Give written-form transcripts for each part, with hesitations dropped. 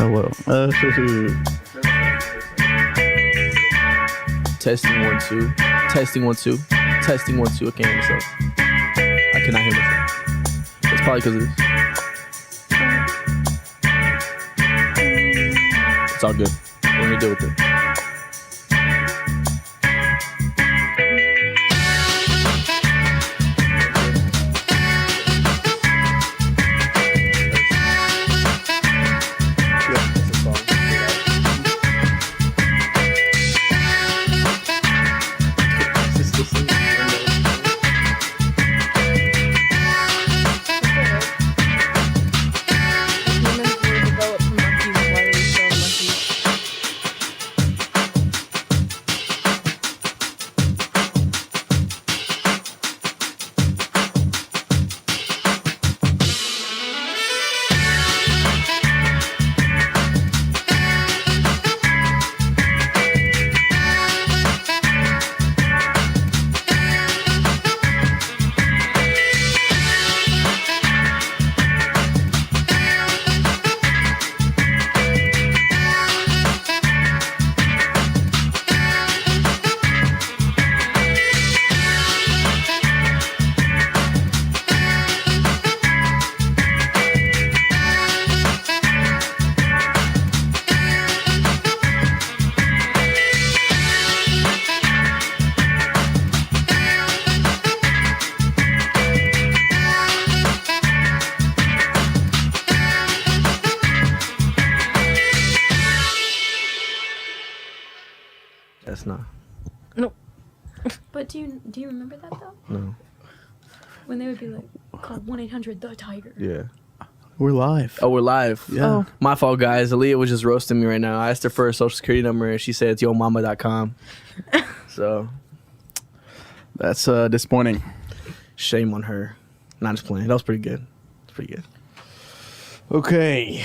Hello. Testing 1 2. Testing 1 2. Testing 1 2. I can't hear myself. I cannot hear myself. It's probably because of this. It's all good. We're gonna deal with it. That's not. No. But do you remember that though? No. When they would be like, call 1-800-THE-TIGER. Yeah. We're live. Oh, we're live. Yeah. Oh. My fault, guys. Aaliyah was just roasting me right now. I asked her for a social security number, and she said it's yomama.com. So, That's disappointing. shame on her. Not just playing. That was pretty good. It's pretty good. Okay.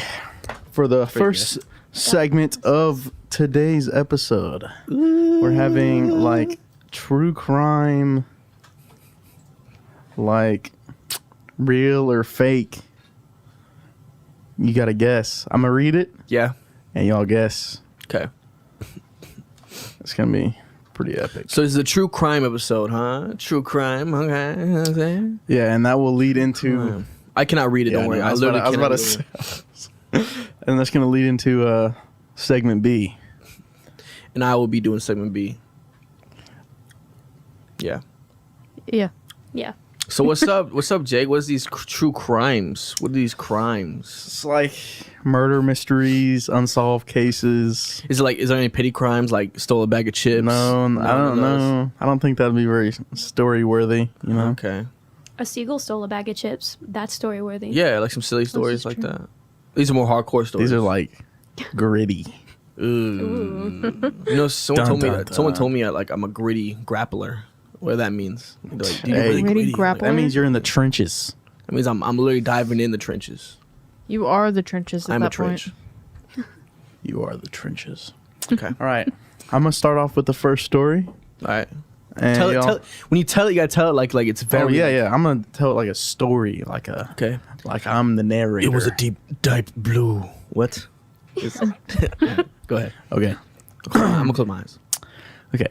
For the first segment of today's episode, we're having like true crime, like real or fake. You gotta guess. I'm gonna read it Yeah. and y'all guess. Okay. It's gonna be pretty epic. So this is a true crime episode, huh? True crime. Okay. You know what I'm saying? Yeah, and that will lead into. I cannot read it. Yeah, Don't worry. no, I literally I was cannot about to read say. it. And that's gonna lead into segment B. And I will be doing segment B. Yeah. Yeah. Yeah. So what's up? What's up, Jake? What's these true crimes? What are these crimes? It's like murder mysteries, unsolved cases. Is it like? Is there any petty crimes like stole a bag of chips? No, I don't know. I don't think that'd be very story worthy. You know. Okay. A seagull stole a bag of chips. That's story worthy. Yeah, like some silly stories is like true. that. These are more hardcore stories. These are like gritty. Ooh. You know, someone Dun, told me dun, that. dun. Someone told me like I'm a gritty grappler. What that means? Like, do you Hey, really Gritty Like, grappler? That means you're in the trenches. that means I'm literally diving in the trenches. You are the trenches at I'm a that point. trench. You are the trenches. Okay. All right. I'm gonna start off with the first story. All right. And Tell it, y'all- tell it. When you tell it, you gotta tell it like it's very. Oh yeah. I'm gonna tell it like a story, like Okay. I'm the narrator. It was a deep blue. What? Go ahead. Okay. I'm gonna close my eyes. Okay.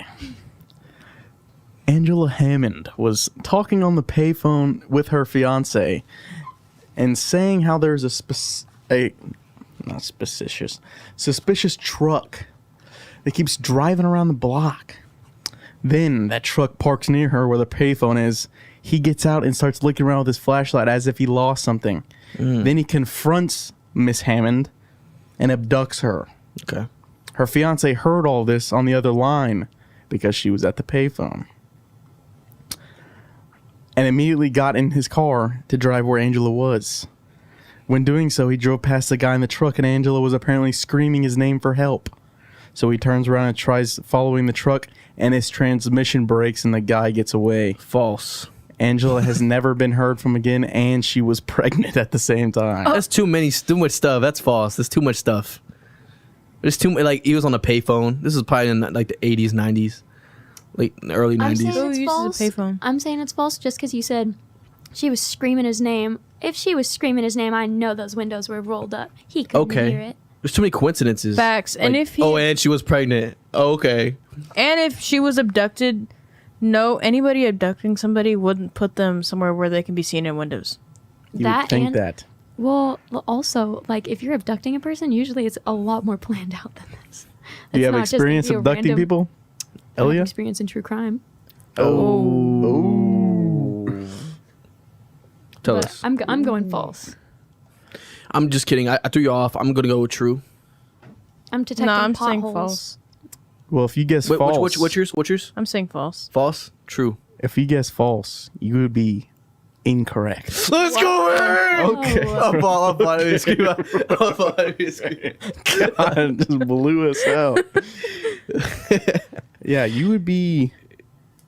Angela Hammond was talking on the payphone with her fiance and saying how there's suspicious truck that keeps driving around the block. Then that truck parks near her where the payphone is. He gets out and starts looking around with his flashlight as if he lost something. Then he confronts Miss Hammond and abducts her. Okay. Her fiance heard all this on the other line because she was at the payphone and immediately got in his car to drive where Angela was. When doing so, he drove past the guy in the truck and Angela was apparently screaming his name for help. So he turns around and tries following the truck and his transmission breaks and the guy gets away. False. Angela has never been heard from again and she was pregnant at the same time. That's too much stuff. That's false. That's too much stuff. There's too like he was on a payphone. This is probably in like the 80s, 90s, like in the early I'm 90s. saying Who it's uses a false. payphone? I'm saying it's false just because you said she was screaming his name. If she was screaming his name, I know those windows were rolled up. He couldn't Okay. hear it. There's too many coincidences. Facts. And if he and she was pregnant. Oh, okay. and if she was abducted, no, anybody abducting somebody wouldn't put them somewhere where they can be seen in windows. You That would think and- that. Well, also, like, if you're abducting a person, usually it's a lot more planned out than this. Do you It's have not just gonna experience be a abducting random- people? I have Elia? experience in true crime. Oh. Tell But us. I'm going false. I'm just kidding. I threw you off. I'm gonna go with true. I'm detecting No, I'm potholes. saying false. Well, if you guess Wait, false, what's yours? What's yours? I'm saying false. False. True. if you guess false, you would be incorrect. Let's go. Okay. I'm falling to scream. I'm falling to scream. God, just blew us out. Yeah, you would be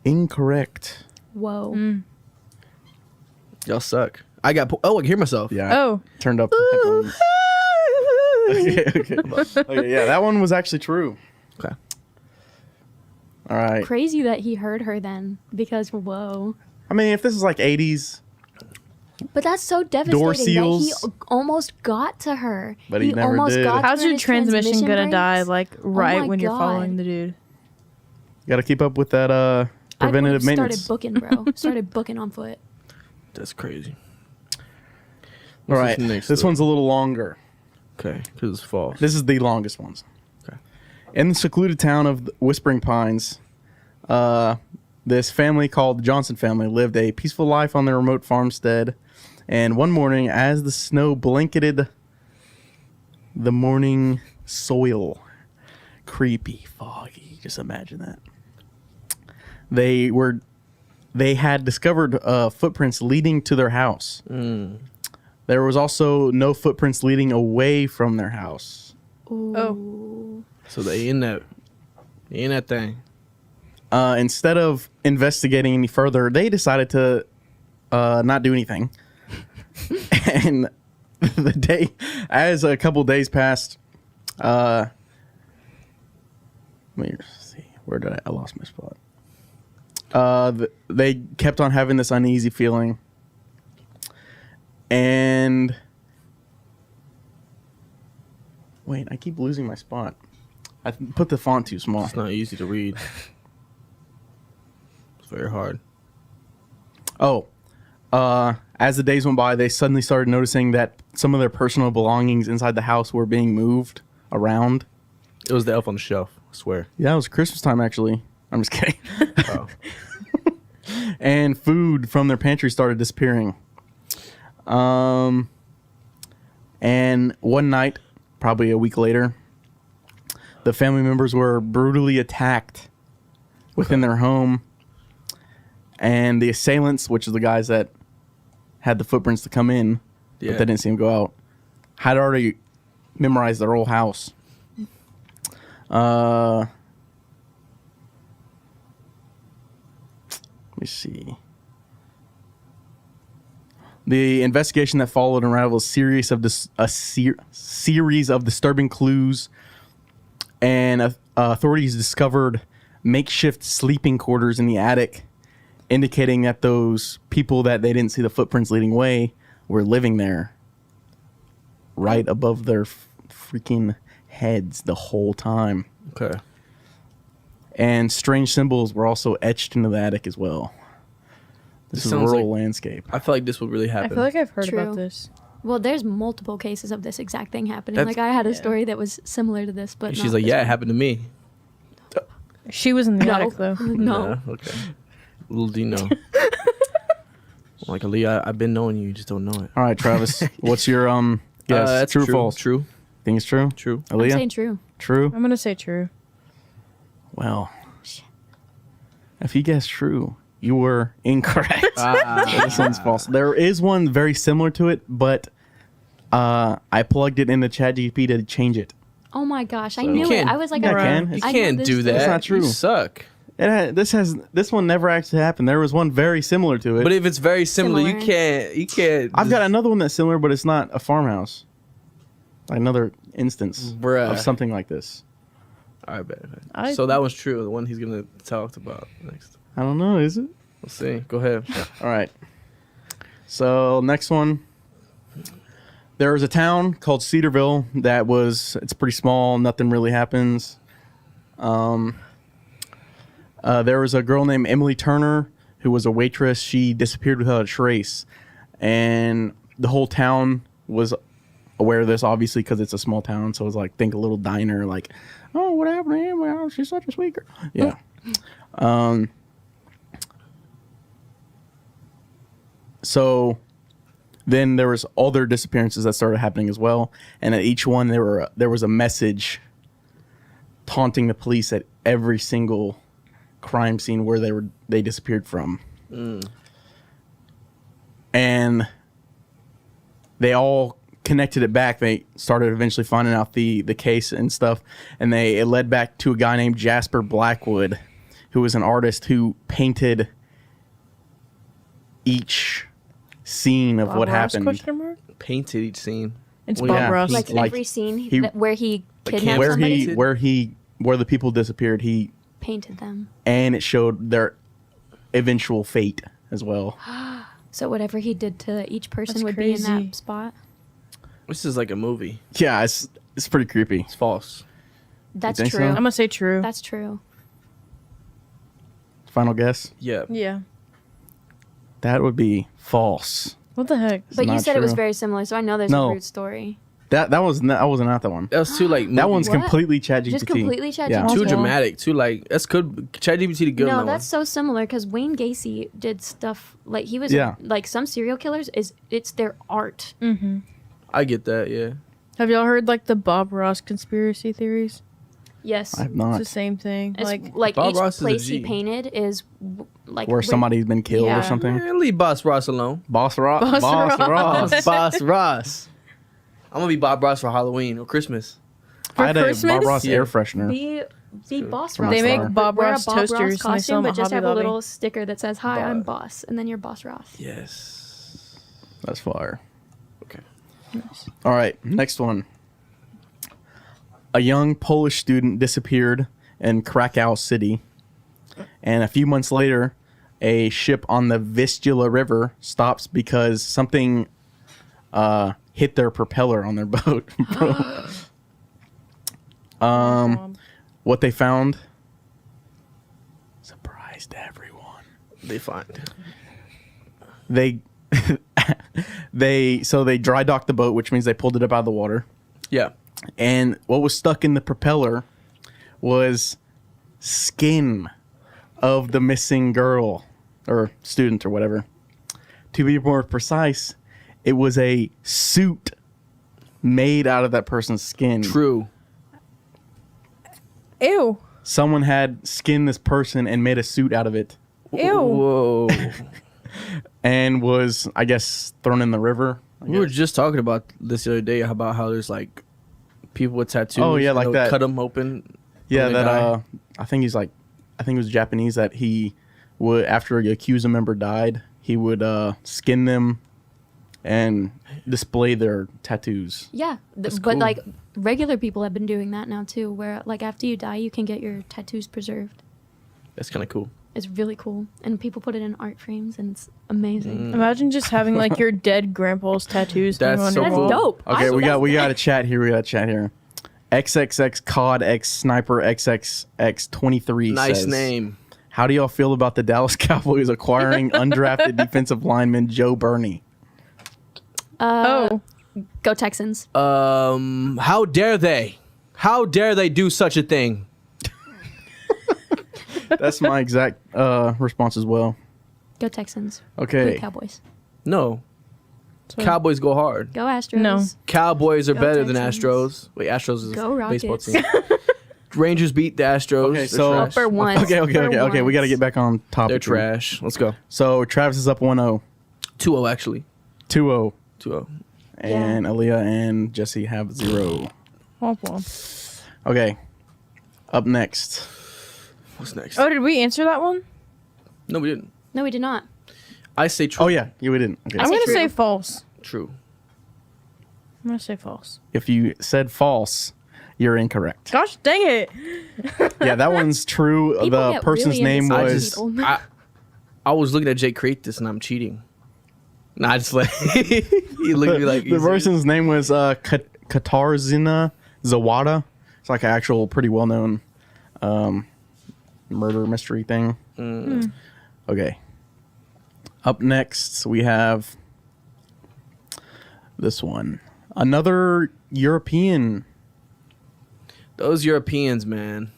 incorrect. Whoa. Y'all suck. I got. I can hear myself. Yeah. Oh. Turned up the headphones. Okay, yeah, that one was actually true. Okay. All right. Crazy that he heard her then, because whoa. I mean, if this is like 80s, But that's so devastating that he seals. almost got to her. But he never almost did. got to How's her your and his transmission gonna die breaks. like right my when you're God. following the dude? you got to keep up with that preventative I maintenance. started booking, bro. Started booking on foot. That's crazy. All What's right. this next This story? one's a little longer. Okay, because it's false. This is the longest ones. Okay. In the secluded town of Whispering Pines, this family called the Johnson family lived a peaceful life on their remote farmstead. And one morning, as the snow blanketed the morning soil, creepy, foggy, just imagine that. They had discovered footprints leading to their house. There was also no footprints leading away from their house. Ooh. So they in that thing. Instead of investigating any further, they decided to not do anything. And as a couple days passed, let me see, where did I lost my spot. They kept on having this uneasy feeling, and wait, I keep losing my spot. I put the font too small. It's not easy to read. It's very hard. Oh, as the days went by, they suddenly started noticing that some of their personal belongings inside the house were being moved around. It was the elf on the shelf. I swear. Yeah, it was Christmas time, actually. I'm just kidding. Oh. And food from their pantry started disappearing. And one night, probably a week later, the family members were brutally attacked within their home. And the assailants, which is the guys that had the footprints to come in, Yeah. but they didn't see them go out, had already memorized their whole house. Let me see. The investigation that followed unraveled a series of series of disturbing clues, and authorities discovered makeshift sleeping quarters in the attic, indicating that those people that they didn't see the footprints leading away were living there, right above their freaking heads the whole time. Okay. And strange symbols were also etched into the attic as well. This is a sounds rural like- landscape. I feel like this would really I happen. feel like I've heard True. about this. Well, there's multiple cases of this exact thing happening. That's- Like I had a story that was similar to this, but And not she's like, this yeah, it one. happened to me. She was in the No. attic though. No. Nah, okay. Little do you know. Like, Aaliyah, I've been knowing you. You just don't know it. All right, Travis, what's your guess? That's True or false? True. Think it's true? True. I'm Aaliyah? saying true. True? I'm gonna say true. Well, if you guessed true, you were incorrect. This one's false. There is one very similar to it, but I plugged it into ChatGPT to change it. Oh my gosh, I You knew it. can't- I was like, Yeah, I can. know You I can't this do story. that. That's not true. You suck. This one never actually happened. There was one very similar to it. But if it's very similar, Similar. you can't. I've got another one that's similar, but it's not a farmhouse. Another instance Bruh. of something like this. All right, bet. I- So that one's true. The one he's gonna talk about next. I don't know, is it? We'll see. Go ahead. All right. So next one. There was a town called Cedarville it's pretty small. Nothing really happens. There was a girl named Emily Turner who was a waitress. She disappeared without a trace. And the whole town was aware of this, obviously, because it's a small town. So it was like, think a little diner, like, oh, what happened to Emily? Oh, she's such a sweet girl. Yeah. So then there was other disappearances that started happening as well, and at each one there was a message taunting the police at every single crime scene where they disappeared from. And they all connected it back. They started eventually finding out the case and stuff, and it led back to a guy named Jasper Blackwood, who was an artist who painted each Bob scene of what Ross, happened. question mark? Painted each scene. It's Well, Bob yeah, Ross. Like, like, every scene where he Like kidnapped where somebody, where the people disappeared, he painted them. and it showed their eventual fate as well. So whatever he did to each person That's would be in crazy. that spot. This is like a movie. Yeah, it's pretty creepy. It's false. That's think so? true. I'm gonna say true. That's true. Final guess? Yeah. Yeah. That would be false. What the heck? But you not said it was true. very similar, so I know there's No. a root story. That wasn't that one. That was too like That one's What? completely ChatGPT. Just completely ChatGPT. Yeah. too Okay. dramatic. Too like that's good. ChatGPT good. on No, that that's so similar because Wayne Gacy did stuff like he was Yeah. like some serial killers it's their art. Mm-hmm. one. I get that. Yeah. Have y'all heard like the Bob Ross conspiracy theories? Yes. I have It's not. the same thing. It's Like like Bob each Ross is a place he G. painted is like Where somebody's been killed Yeah. or something. Man, leave Boss Ross alone. Boss Ross. Boss Ross. Boss Ross. I'm gonna be Bob Ross for Halloween or Christmas. For I had a Christmas? Bob Ross Yeah. air freshener. Be boss From Ross. they Ross make Star. Bob Wear a Ross Bob Ross toasters and they sell costume, them but at just Hobby have a Lobby. little sticker that says "Hi, I'm Bob. boss," and then you're Boss Ross. Yes. That's fire. Okay. All right, next one. A young Polish student disappeared in Krakow City, and a few months later, a ship on the Vistula River stops because something hit their propeller on their boat. Bro. What they found surprised everyone. They find. They they dry docked the boat, which means they pulled it up out of the water. Yeah. And what was stuck in the propeller was skin of the missing girl or student or whatever. To be more precise, it was a suit made out of that person's skin. True. Ew. Someone had skinned this person and made a suit out of it Ew. Whoa. and was, I guess, thrown in the river. We were just talking about this the other day about how there's like people with tattoos. Oh, yeah, and like they'll that. Cut them open. Yeah, when they die. that I think it was Japanese that he would, after a Yakuza member died, he would skin them and display their tattoos. Yeah, That's but cool. like regular people have been doing that now too, where like after you die, you can get your tattoos preserved. That's kind of cool. It's really cool, and people put it in art frames, and it's amazing. Imagine just having like your dead grandpa's tattoos. That's hanging so on your That's wall. dope. Okay, I- we got that's- a chat here. XXX COD X Sniper XXX 23 Nice says, name. How do y'all feel about the Dallas Cowboys acquiring undrafted defensive lineman Joe Burney? Oh, Go Texans. How dare they? How dare they do such a thing? That's my exact response as well. Go Texans. Go Okay. Cowboys. No. So- Cowboys go hard. Go Astros. No. Cowboys are Go better than Texans. Astros. Wait, Astros is Go a baseball Rockets. team. Rangers beat the Astros. Okay, They're so- trash. For once. Okay. For We got to once. get back on topic. They're here. trash. Let's go. So Travis is up 1-0, 2-0 actually. 2-0, 2-0. and Aaliyah and Jesse have 0. womp womp. Okay. Up next. What's next? Oh, did we answer that one? No, we didn't. No, we did not. I say true. Oh yeah, we didn't. Okay. I'm say gonna true. say false. True. I'm gonna say false. If you said false, you're incorrect. Gosh dang it! Yeah, that one's true. People The get person's really name into I such was just people. I was looking at Jake create this and I'm cheating. Nah, just like he looked at me like The person's name was Katarzina Zawada. It's like an actual pretty well-known murder mystery thing. Okay. Up next, we have this one. Another European. Those Europeans, man.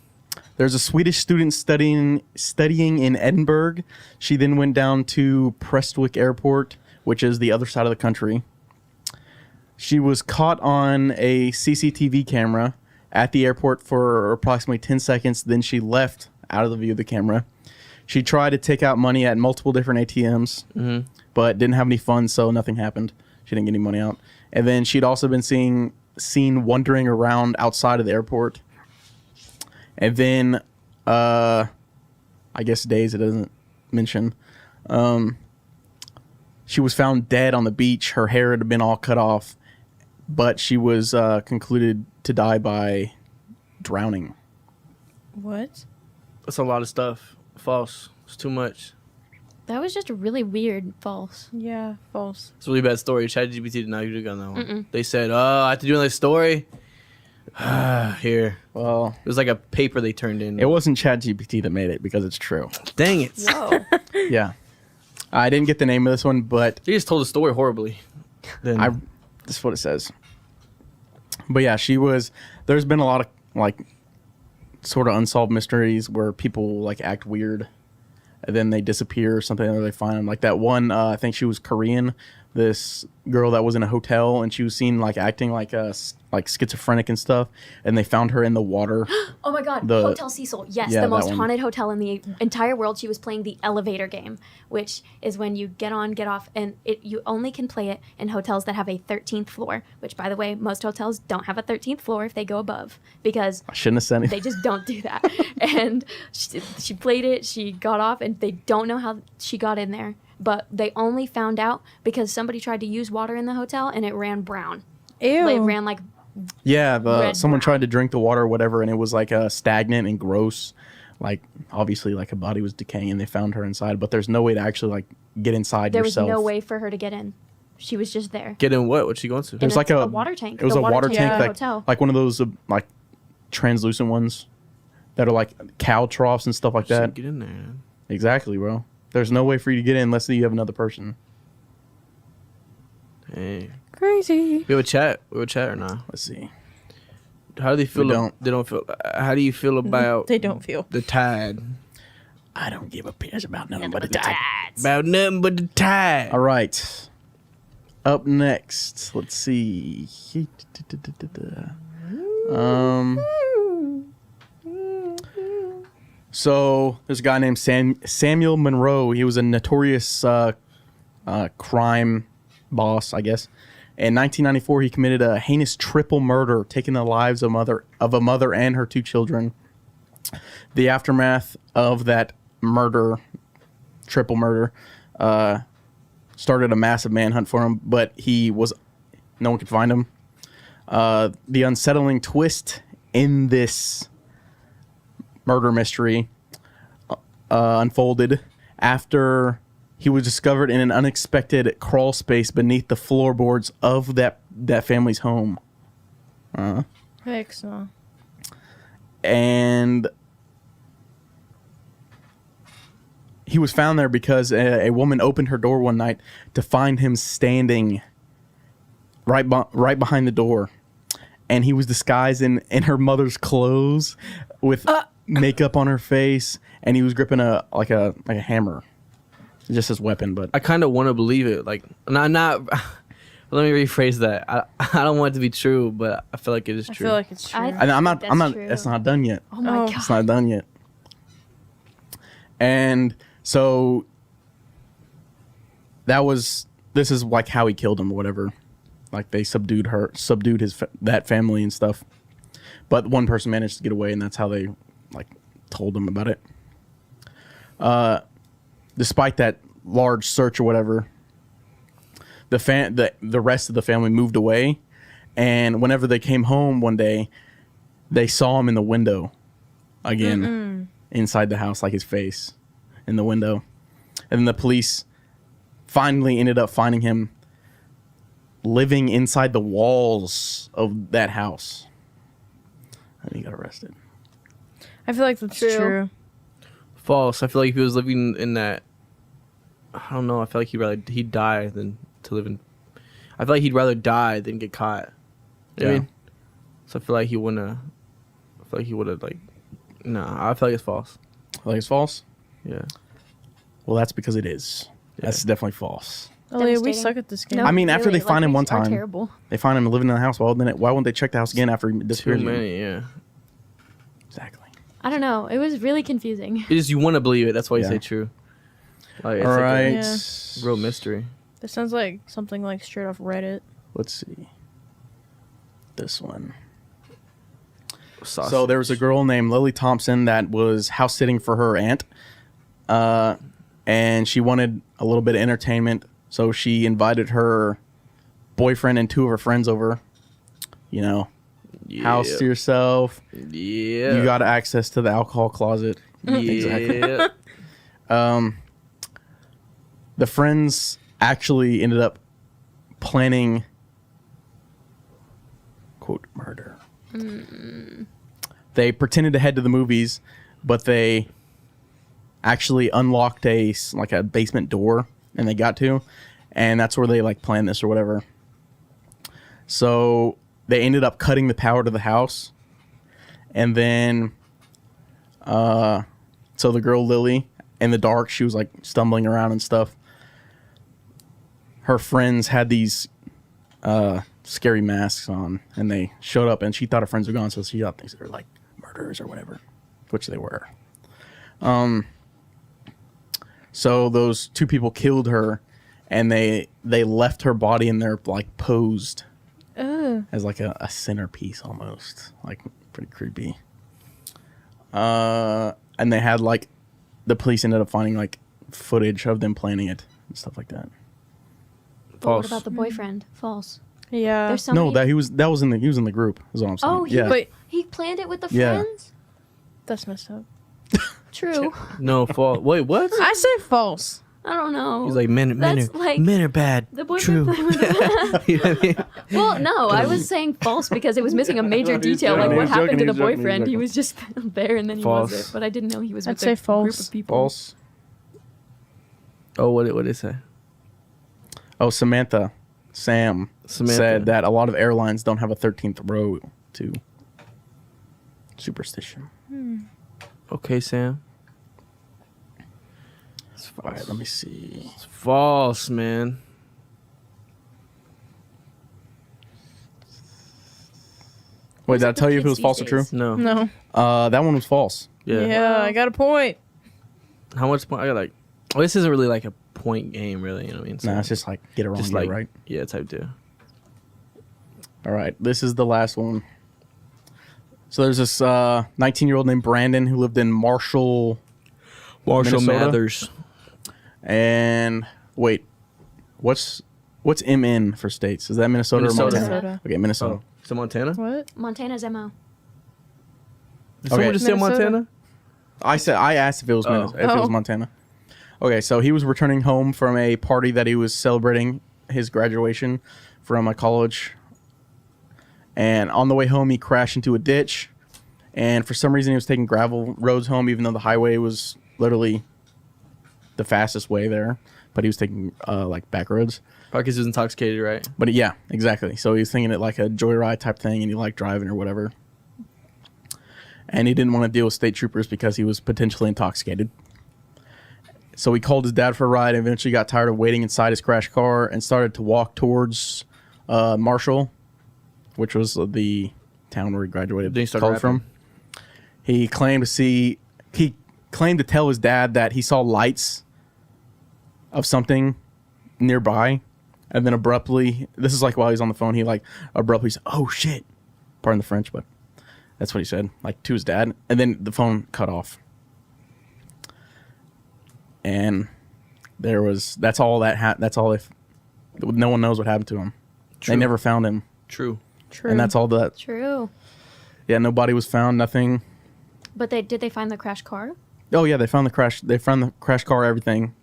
There's a Swedish student studying in Edinburgh. She then went down to Prestwick Airport, which is the other side of the country. She was caught on a CCTV camera at the airport for approximately 10 seconds. Then she left out of the view of the camera. She tried to take out money at multiple different ATMs, but didn't have any funds, so nothing happened. She didn't get any money out. And then she'd also been seen wandering around outside of the airport. And then, I guess days it doesn't mention. She was found dead on the beach. Her hair had been all cut off, but she was concluded to die by drowning. What? That's a lot of stuff. False. It's too much. That was just really weird. False. Yeah, false. It's a really bad story. ChatGPT did not agree on that one. They said, "Oh, I have to do another story." Here. Well, It was like a paper they turned in. it wasn't ChatGPT that made it because it's true. Dang it. Whoa. Yeah. I didn't get the name of this one, but They just told the story horribly. Then this is what it says. But yeah, there's been a lot of like sort of unsolved mysteries where people like act weird and then they disappear or something, or they find them. Like that one, I think she was Korean, this girl that was in a hotel and she was seen like acting like schizophrenic and stuff, and they found her in the water. Oh my God, The- Hotel Cecil. Yes, yeah, the that most one. haunted hotel in the entire world. She was playing the elevator game, which is when you get on, get off, and you only can play it in hotels that have a 13th floor, which, by the way, most hotels don't have a 13th floor if they go above, because I shouldn't have said anything. they just don't do that. And she played it, she got off, and they don't know how she got in there. But they only found out because somebody tried to use water in the hotel and it ran brown. Ew. It ran like Yeah, Red someone brown. tried to drink the water or whatever, and it was like stagnant and gross. Like obviously, like a body was decaying, and they found her inside. But there's no way to actually like get inside there yourself. was no way for her to get in. She was just there. get in what? What's she going to? There's And like it's a a water tank. It was The a water water tank tank, at the like hotel. like one of those like translucent ones that are like cow troughs and stuff like that. Get in there. Man. Exactly, bro. There's no way for you to get in unless you have another person. Hey. Crazy. We have a chat. We have a chat or not? Let's see. How do they feel? don't. They don't feel. How do you feel about They don't feel. the tide? I don't give a piss about nothing but a tag. About nothing but the tide. All right. Up next, let's see. So there's a guy named Samuel Monroe. He was a notorious crime boss, I guess. In 1994, he committed a heinous triple murder, taking the lives of a mother and her two children. The aftermath of that murder, triple murder, started a massive manhunt for him, but no one could find him. The unsettling twist in this murder mystery unfolded after he was discovered in an unexpected crawl space beneath the floorboards of that family's home. Heck no. And he was found there because a woman opened her door one night to find him standing right behind the door, and he was disguised in her mother's clothes with makeup on her face, and he was gripping a hammer, just his weapon. But I kind of want to believe it. Like, not. Let me rephrase that. I don't want it to be true, but I feel like it is I true. feel like it's true. and I'm not. That's true. It's not done yet. Oh my Oh. God. It's not done yet. And so this is like how he killed him or whatever. Like they subdued that family and stuff. But one person managed to get away, and that's how they like told him about it. Despite that large search or whatever, the rest of the family moved away, and whenever they came home one day, they saw him in the window again inside the house, like his face in the window. And then the police finally ended up finding him living inside the walls of that house. And he got arrested. I feel like that's true. False. I feel like if he was living in that, I don't know. I feel like he'd die than to live in. I feel like he'd rather die than get caught. You know what I mean? So I feel like he wouldn't have. I feel like he would have like. Nah, I feel like it's false. I think it's false. Yeah. Well, that's because it is. That's definitely false. Oh, yeah, we Devastating. suck at this game. No, I mean, after really, they find him one reefs are time, terrible. they find him living in the house. Well, then why wouldn't they check the house again after he Too disappeared? again? many. Yeah. Exactly. I don't know. It was really confusing. It is. You want to believe it. That's why you Yeah. say true. Like, it's All like right. a real mystery. That sounds like something like straight off Reddit. Let's see. This one. Sausage. So there was a girl named Lily Thompson that was house sitting for her aunt, and she wanted a little bit of entertainment, so she invited her boyfriend and two of her friends over. You know, house to yourself. Yeah. You got access to the alcohol closet. Yeah. The friends actually ended up planning, quote, murder. They pretended to head to the movies, but they actually unlocked a basement door, and they got to, and that's where they like planned this or whatever. So they ended up cutting the power to the house, and then, so the girl Lily, in the dark, she was like stumbling around and stuff. Her friends had these scary masks on, and they showed up, and she thought her friends were gone, so she thought things were like murderers or whatever, which they were. So those two people killed her, and they left her body in there like posed as like a centerpiece almost, like pretty creepy. And they had like the police ended up finding like footage of them planning it and stuff like that. But what False. about the boyfriend? False. Yeah. There's so No, many- he was in the group. Is all I'm saying. Oh, yeah. But he planned it with the Yeah. friends? that's messed up. True. No false. Wait, what? I say false. I don't know. He's like men That's are like men are bad. the boyfriend True. playing with the You know what I mean? Well, no, I was saying false because it was missing a major He's detail, joking, like what he's joking, happened to the he's joking, he's boyfriend. He joking. was just there and then he False. wasn't. But I didn't know he was I'd with say a group false. of people. False. Oh, what did it say? Oh, Sam said that a lot of airlines don't have a 13th row to superstition. Okay, Sam. It's All false. right, let me see. It's false, man. Wait, did I up tell with you if it was kids false or these true? days? No. No. That one was false. Yeah. Yeah, I got a point. How much point? I got like. Well, this isn't really like a point game, really. You know what I mean? Nah, it's just like get it wrong, just get it like right. yeah, type two. All right, this is the last one. So there's this 19-year-old named Brandon who lived in Marshall, Minnesota? Mathers. And wait, what's MN for states? Is that Minnesota, Minnesota. or Montana? Minnesota. Okay, Minnesota. Oh, is it Montana? What? Montana's MO. Did someone Okay. just say Minnesota. Montana? I asked if it was Oh. if it was Oh. Montana. Okay, so he was returning home from a party that he was celebrating his graduation from a college. And on the way home, he crashed into a ditch. And for some reason, he was taking gravel roads home, even though the highway was literally the fastest way there. But he was taking like back roads. Probably because he was intoxicated, right? But yeah, exactly. So he was thinking it like a joyride type thing, and he liked driving or whatever. And he didn't want to deal with state troopers because he was potentially intoxicated. So he called his dad for a ride and eventually got tired of waiting inside his crashed car and started to walk towards Marshall, which was the town where he graduated Then he started college rapping? from. He claimed to tell his dad that he saw lights of something nearby, and then abruptly, this is like while he's on the phone, he like abruptly said, "Oh shit," pardon the French, but that's what he said, like to his dad, and then the phone cut off. And that's all no one knows what happened to him. True. They never found him. True. True. And that's all that. True. Yeah, nobody was found, nothing. But did they find the crashed car? Oh yeah, they found the crash car, everything.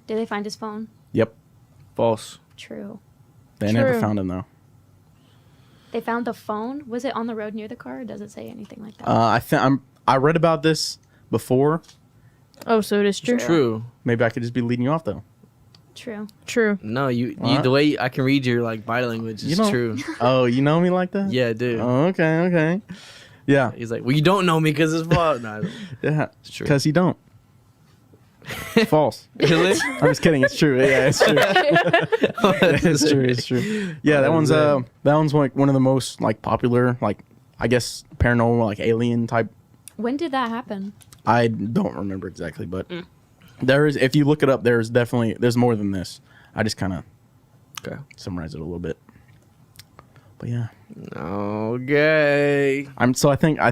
Did they find his phone? Yep. False. True. They never True. found him though. They found the phone. Was it on the road near the car? Or does it say anything like that? I read about this before. Oh, so it is true. True. Maybe I could just be leading you off though. True. True. No, you What? the way I can read your like body language is You know- true. Oh, you know me like that? Yeah, dude. Oh, okay. Yeah, He's like, well, you don't know me because it's false. No, yeah. it's true. Because you don't. False. Really? I'm just kidding. It's true. Yeah, it's true. It's true. It's true. Yeah, that one's like one of the most like popular, like I guess paranormal, like alien type. When did that happen? I don't remember exactly, but there is. If you look it up, there's more than this. I just kind of Okay. summarize it a little bit. But yeah, Okay. I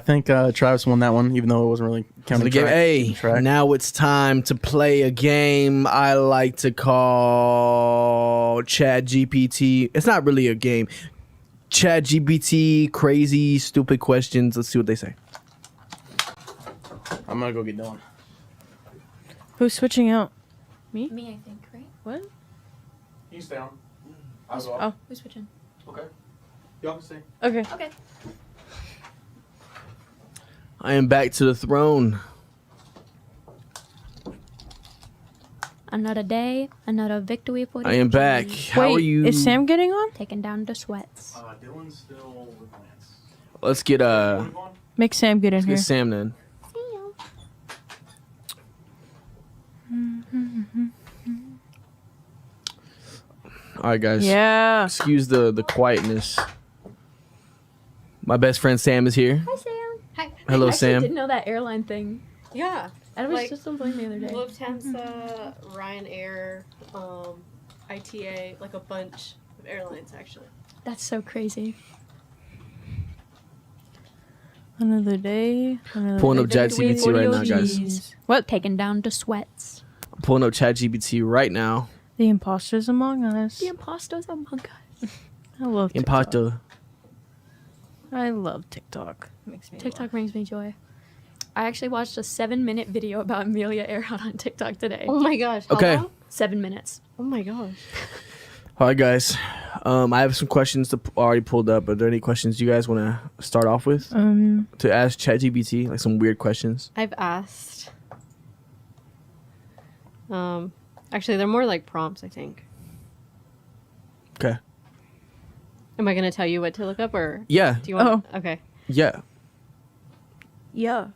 think Travis won that one, even though it wasn't really counting The game. track. Now it's time to play a game I like to call chatgpt. It's not really a game. ChatGPT, crazy, stupid questions. Let's see what they say. I'm gonna go get Dylan. Who's switching out? Me, I think, right? What? You stay on. Oh. Who's switching? Okay. Y'all can stay. Okay. Okay. I am back to the throne. Another day, another victory for the I am back. Chiefs. How Wait, are you? is Sam getting on? Taking down the sweats. Dylan's still with Lance. Let's get Make Sam get in here. Sam then. All right, guys. Yeah. Excuse the quietness. My best friend Sam is here. Hi, Sam. Hi. Hello, I actually Sam. didn't know that airline thing. Yeah. I was Like, just on plane the other day. Lufthansa, Ryanair, ITA, like a bunch of airlines actually. That's so crazy. Another day. Another Pulling up day. ChatGPT right now, guys. Jeez. What? Taking down the sweats. I'm pulling up ChatGPT right now. The imposters among us. The imposters among us. I love TikTok. Imposter. I love TikTok. Makes me TikTok brings me joy. I actually watched a 7-minute video about Amelia Earhart on TikTok today. Oh my gosh. How Okay. long? 7 minutes. Oh my gosh. All right, guys. I have some questions already pulled up. Are there any questions you guys want to start off with to ask ChatGPT? Like some weird questions. I've asked. Actually, they're more like prompts, I think. Okay. Am I going to tell you what to look up or Yeah. do you want Okay. Yeah. Yeah.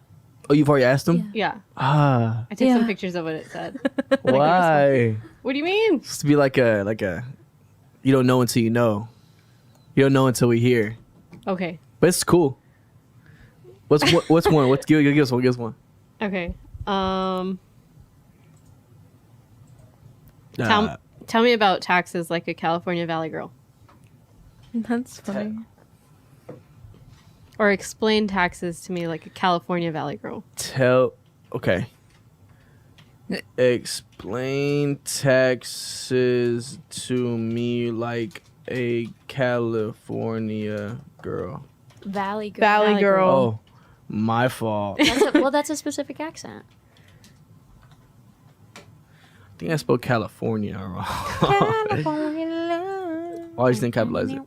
Oh, you've already asked them? Yeah. Ah. I took Yeah. some pictures of what it said. Why? What do you mean? It's to be like a. You don't know until you know. You don't know until we hear. Okay. But it's cool. What's one? Give us one. Give us one. Okay. Uh, Tell me about taxes like a California Valley girl. That's funny. Or explain taxes to me like a California Valley girl. Okay. Explain taxes to me like a California girl. Valley girl. Valley girl. Oh, my fault. That's a specific accent. I think I spelled California wrong. Why do you think capitalize it?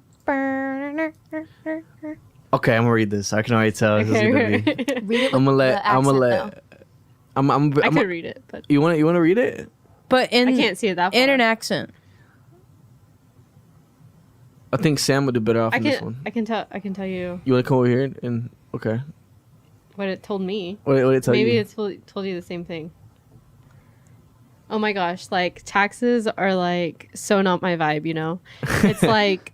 Okay, I'm gonna read this. I can already tell. This is gonna be. Read it with I'm gonna the let. I'm accent, gonna let. I I'm could read it, but You want to read it? But in I can't see it that far. in an accent. I think Sam would do better off I in this can one. I can tell you You want to come over here and okay? what it told me. What did it tell Maybe you? it's told you the same thing. Oh my gosh, like taxes are like so not my vibe, you know? It's like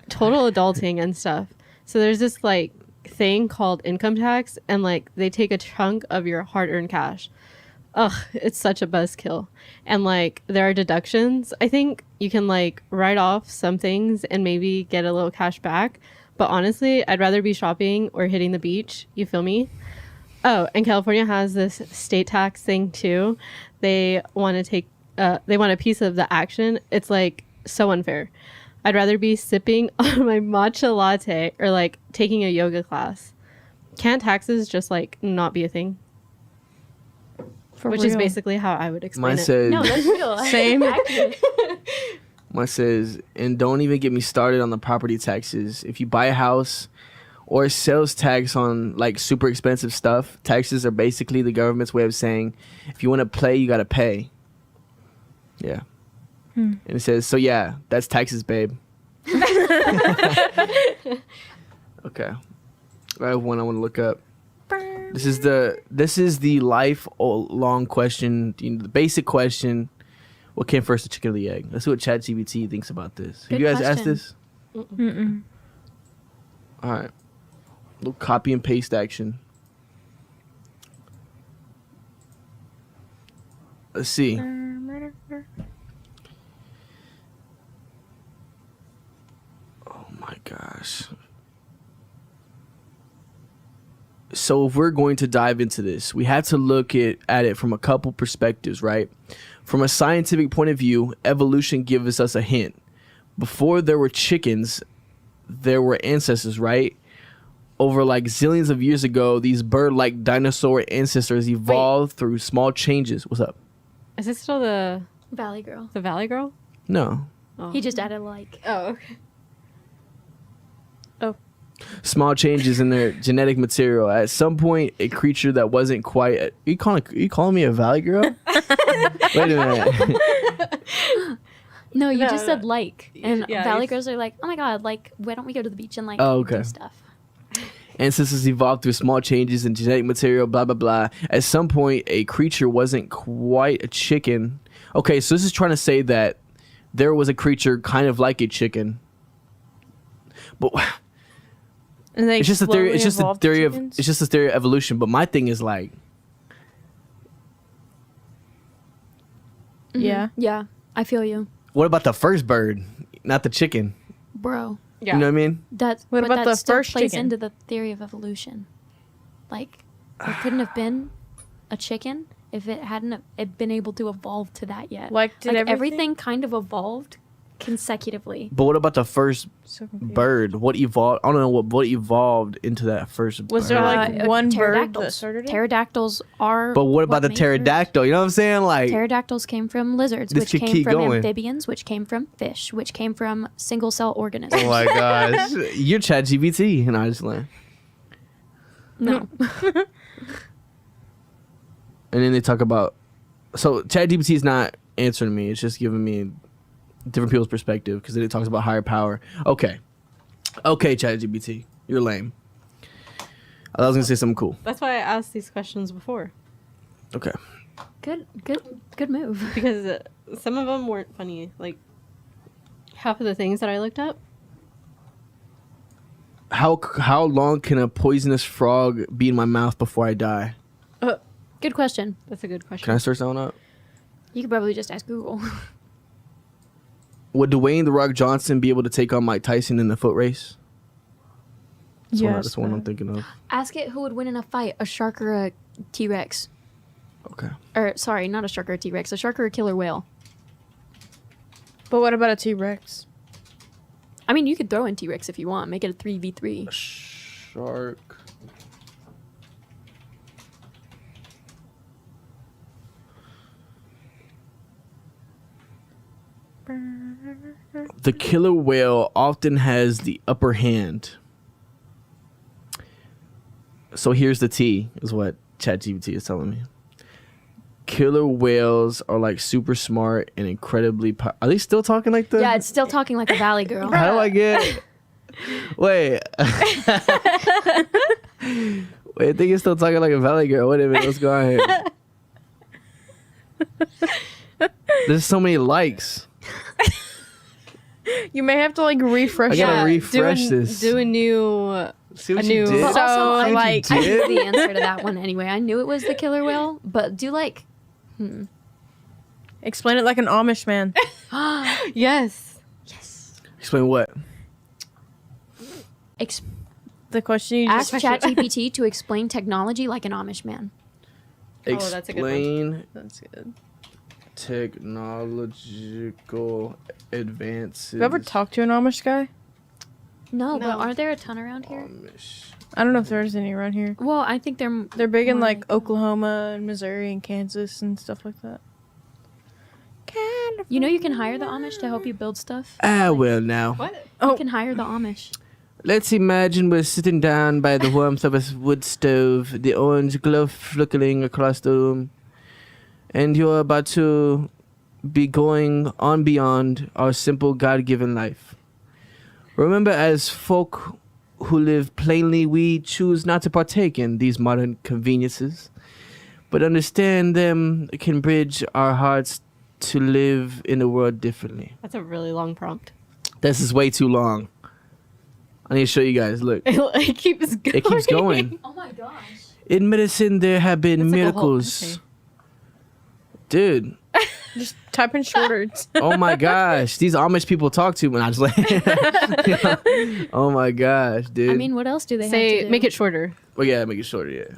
total adulting and stuff. So there's this like thing called income tax and like they take a chunk of your hard-earned cash. Ugh, it's such a buzzkill. And like there are deductions. I think you can like write off some things and maybe get a little cash back. But honestly, I'd rather be shopping or hitting the beach. You feel me? Oh, and California has this state tax thing too. They want to they want a piece of the action. It's like so unfair. I'd rather be sipping on my matcha latte or like taking a yoga class. Can't taxes just like not be a thing? For Which is real. basically how I would explain Mine it. said. No, that's real. Same. Accurate. Mine says, and don't even get me started on the property taxes. If you buy a house or sales tax on like super expensive stuff, taxes are basically the government's way of saying, if you want to play, you got to pay. Yeah. And it says, so yeah, that's taxes, babe. Okay. I have one I want to look up. This is the lifelong question, the basic question. What came first, the chicken or the egg? Let's see what ChatGPT thinks about this. Have Good you guys asked question. this? Mm-mm. All right. Little copy and paste action. Let's see. Oh my gosh. So if we're going to dive into this, we have to look at it from a couple perspectives, right? From a scientific point of view, evolution gives us a hint. Before there were chickens, there were ancestors, right? Over like zillions of years ago, these bird-like dinosaur ancestors evolved through small changes. What's up? Is this still the Valley Girl. Valley Girl? No. Oh. He just added like. Oh, okay. Small changes in their genetic material. At some point, a creature that wasn't quite. You calling me a valley girl? Wait a minute. No, you No, just no. said like, and Yeah, Valley it's- Girls are like, oh my god, like why don't we go to the beach and like Oh, okay. do stuff? Ancestors evolved through small changes in genetic material, blah, blah, blah. At some point, a creature wasn't quite a chicken. Okay, so this is trying to say that there was a creature kind of like a chicken. But And they it's just a theory. slowly It's just a evolved theory of. chickens? It's just a theory of evolution. But my thing is like, Yeah. Yeah, I feel you, what about the first bird, not the chicken? bro. Yeah. You know what I mean? What What about that the still first plays chicken? into the theory of evolution. Like, it couldn't have been a chicken if it hadn't been able to evolve to that yet. Like, did everything? everything kind of evolved consecutively. But what about the first So confused. bird? What evolved? I don't know what evolved into that first. Was bird. there like one bird that pterodactyls. started it? Pterodactyls are. But what about the made Earth. pterodactyl? You know what I'm saying? Like, Pterodactyls came from lizards, This which could came keep from going. amphibians, which came from fish, which came from single cell organisms. oh my gosh, you're ChatGPT, and I just learned. No. And then they talk about. So ChatGPT is not answering me. It's just giving me different people's perspective because then it talks about higher power. Okay, ChatGPT, you're lame. I was gonna say something cool. That's why I asked these questions before. Okay. Good move. Because some of them weren't funny. Like, half of the things that I looked up. How long can a poisonous frog be in my mouth before I die? Good question. That's a good Can I question. search that one up? You could probably just ask Google. Would Dwayne the Rock Johnson be able to take on Mike Tyson in the foot race? That's the one I'm thinking of. Ask it who would win in a fight, a shark or a T-Rex. Okay. Or, sorry, not a shark or a T-Rex, a shark or a killer whale. But what about a T-Rex? I mean, you could throw in T-Rex if you want. Make it a 3v3. Shark. The killer whale often has the upper hand. So here's the T, is what ChatGPT is telling me. Killer whales are like super smart and incredibly. Are they still talking like that? Yeah, it's still talking like a valley girl. How do I get? Wait. Wait, I think it's still talking like a valley girl. Wait a minute, what's going on here? There's so many likes. You may have to like refresh. I gotta it. refresh do this. Do a new. See what a you new- did? But So, also, I, like- I did? knew the answer to that one anyway. I knew it was the killer whale, but do like... Explain it like an Amish man. Yes. Explain what? The question you Ask just ChatGPT to explain technology like an Amish man. Oh, that's a good one. Explain That's good. technological advances. You ever talked to an Amish guy? No, No. but aren't there a ton around here? Amish. I don't know if there's any around here. Well, I think they're... They're big in more like Oklahoma and Missouri and Kansas and stuff like that. You know you can hire the Amish to help you build stuff. Well, now. What? You can hire the Amish. Let's imagine we're sitting down by the warmth of a wood stove, the orange glow flickering across the room, and you're about to be going on beyond our simple God-given life. Remember, as folk who live plainly, we choose not to partake in these modern conveniences, but understand them can bridge our hearts to live in the world differently. That's a really long prompt. This is way too long. I need to show you guys. Look, It keeps going. it keeps going. Oh my gosh. In medicine, there have been It's like a whole miracles. essay. Dude, Just type in shorter. oh my gosh. These Amish people talk to me. I just like, oh my gosh, dude. I mean, what else do they have Say, to do? make it shorter. well, yeah, make it shorter, yeah.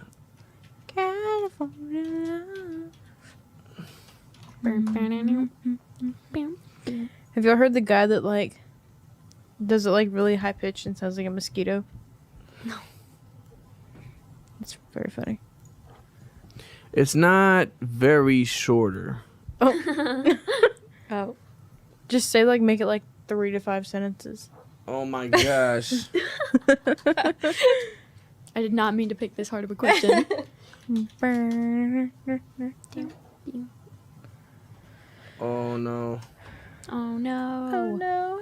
Have y'all heard the guy that like does it like really high pitched and sounds like a mosquito? No. It's very funny. It's not very shorter. Oh. Just say like make it like 3 to 5 sentences. Oh my gosh. I did not mean to pick this hard of a question. Oh no. Oh no. Oh no.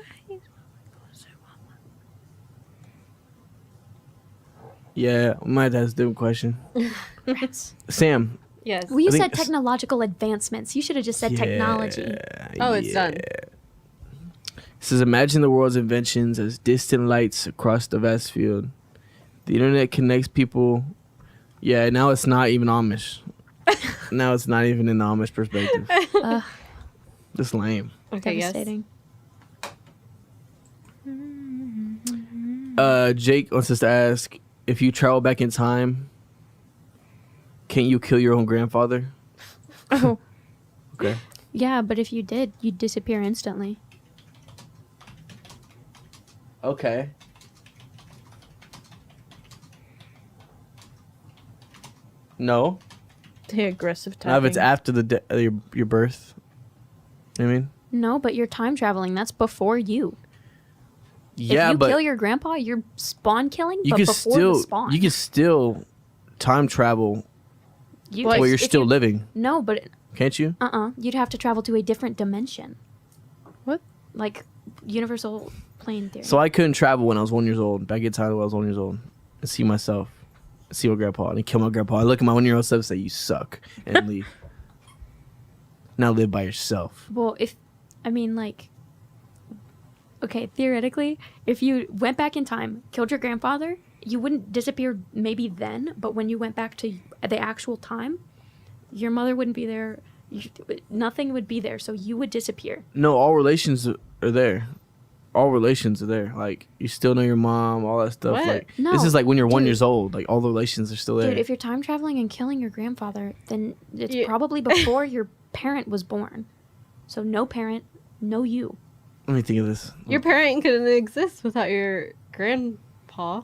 Yeah, we might have to do a question. Sam. Yes. Well, you I think said technological advancements. You should have just said technology. Oh, it's done. It says, imagine the world's inventions as distant lights across the vast field. The internet connects people. Yeah, now it's not even Amish. Now it's not even in the Amish perspective. Ugh, That's lame. Okay, yes. devastating. Jake wants us to ask, if you travel back in time, can't you kill your own grandfather? Oh. Okay. Yeah, but if you did, you'd disappear instantly. Okay. No. The aggressive typing. Now if it's after your birth. You know what I mean? No, but you're time traveling. That's before you. Yeah, if you but kill your grandpa, you're spawn killing, you but can before still the spawn. you can still time travel You while you're if still you- living, No, but can't you? you'd have to travel to a different dimension. What? Like universal plane theory. So I couldn't travel when I was 1 year old. Back in time when I was 1 year old, and see myself, see my grandpa, and kill my grandpa. I look at my 1 year old self and say, "You suck," and leave. Now live by yourself. Well, okay, theoretically, if you went back in time, killed your grandfather, you wouldn't disappear maybe then, but when you went back to the actual time, your mother wouldn't be there. Nothing would be there, so you would disappear. No, all relations are there. All relations are there. Like you still know your mom, all that stuff. What? Like No, this is like when you're 1 dude. years old. Like all the relations are still there. Dude, if you're time traveling and killing your grandfather, then it's Yeah. probably before your parent was born. So no parent, no you. Let me think of this. Your parent couldn't exist without your grandpa.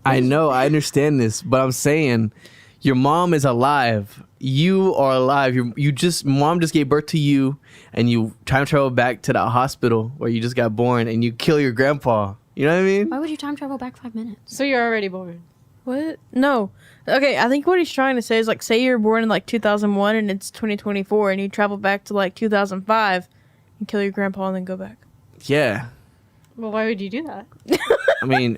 I know, I understand this, but I'm saying your mom is alive. You are alive. Mom just gave birth to you, and you time travel back to that hospital where you just got born, and you kill your grandpa. You know what I mean? Why would you time travel back 5 minutes? So you're already born. What? No. Okay, I think what he's trying to say is like, say you're born in like 2001 and it's 2024, and you travel back to like 2005 and kill your grandpa and then go back. Yeah. Well, why would you do that? I mean,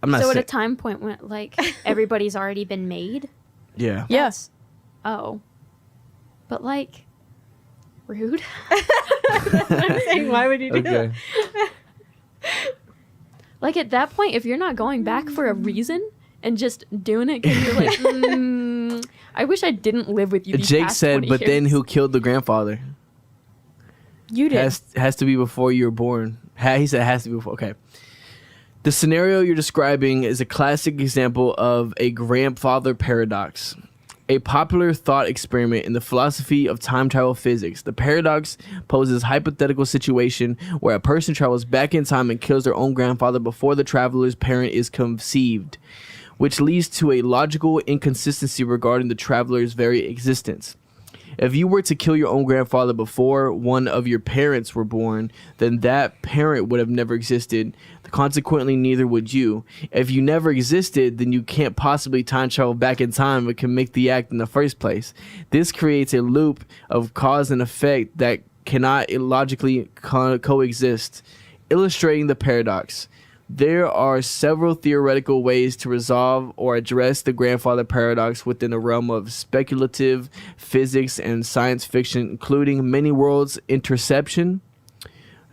I'm not So at a saying. time point when like everybody's already been made? Yeah. Yes. Oh. But like rude. I'm saying, why would you do Okay. that? Like at that point, if you're not going back for a reason and just doing it because you're like, I wish I didn't live with you. These Jake past said, 20 but then years." who killed the grandfather? You did. Has to be before you were born. He said it has to be before. Okay. The scenario you're describing is a classic example of a grandfather paradox, a popular thought experiment in the philosophy of time travel physics. The paradox poses a hypothetical situation where a person travels back in time and kills their own grandfather before the traveler's parent is conceived, which leads to a logical inconsistency regarding the traveler's very existence. If you were to kill your own grandfather before one of your parents were born, then that parent would have never existed. Consequently, neither would you. If you never existed, then you can't possibly time travel back in time but can make the act in the first place. This creates a loop of cause and effect that cannot illogically coexist, illustrating the paradox. There are several theoretical ways to resolve or address the grandfather paradox within the realm of speculative physics and science fiction, including many worlds interception,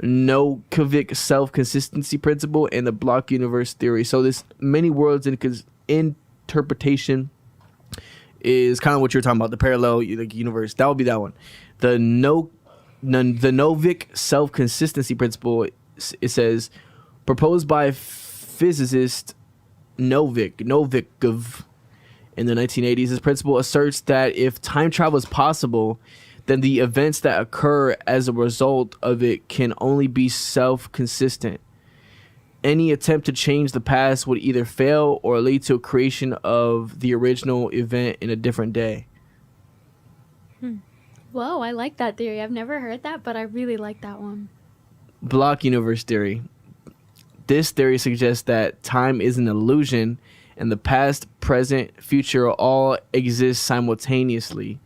Novakovic's self-consistency principle, and the block universe theory. So this many worlds interpretation is kind of what you're talking about, the parallel universe. That would be that one. The Novakovic's self-consistency principle, it says, proposed by physicist Novikov in the 1980s. This principle asserts that if time travel is possible, then the events that occur as a result of it can only be self-consistent. Any attempt to change the past would either fail or lead to a creation of the original event in a different day. Whoa, I like that theory. I've never heard that, but I really like that one. Block universe theory. This theory suggests that time is an illusion and the past, present, future all exist simultaneously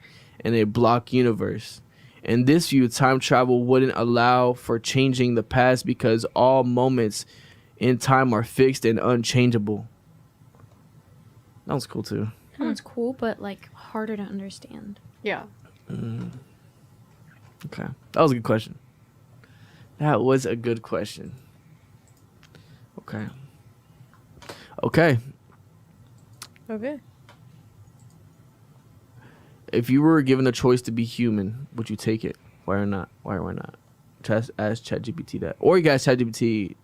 in a block universe. In this view, time travel wouldn't allow for changing the past because all moments in time are fixed and unchangeable. That was cool too. That one's cool, but like harder to understand. Yeah. Okay. That was a good question. That was a good question. Okay. Okay. Okay. If you were given a choice to be human, would you take it? Why or not? Why or why not? Ask ChatGPT that. Or you guys, ChatGPT,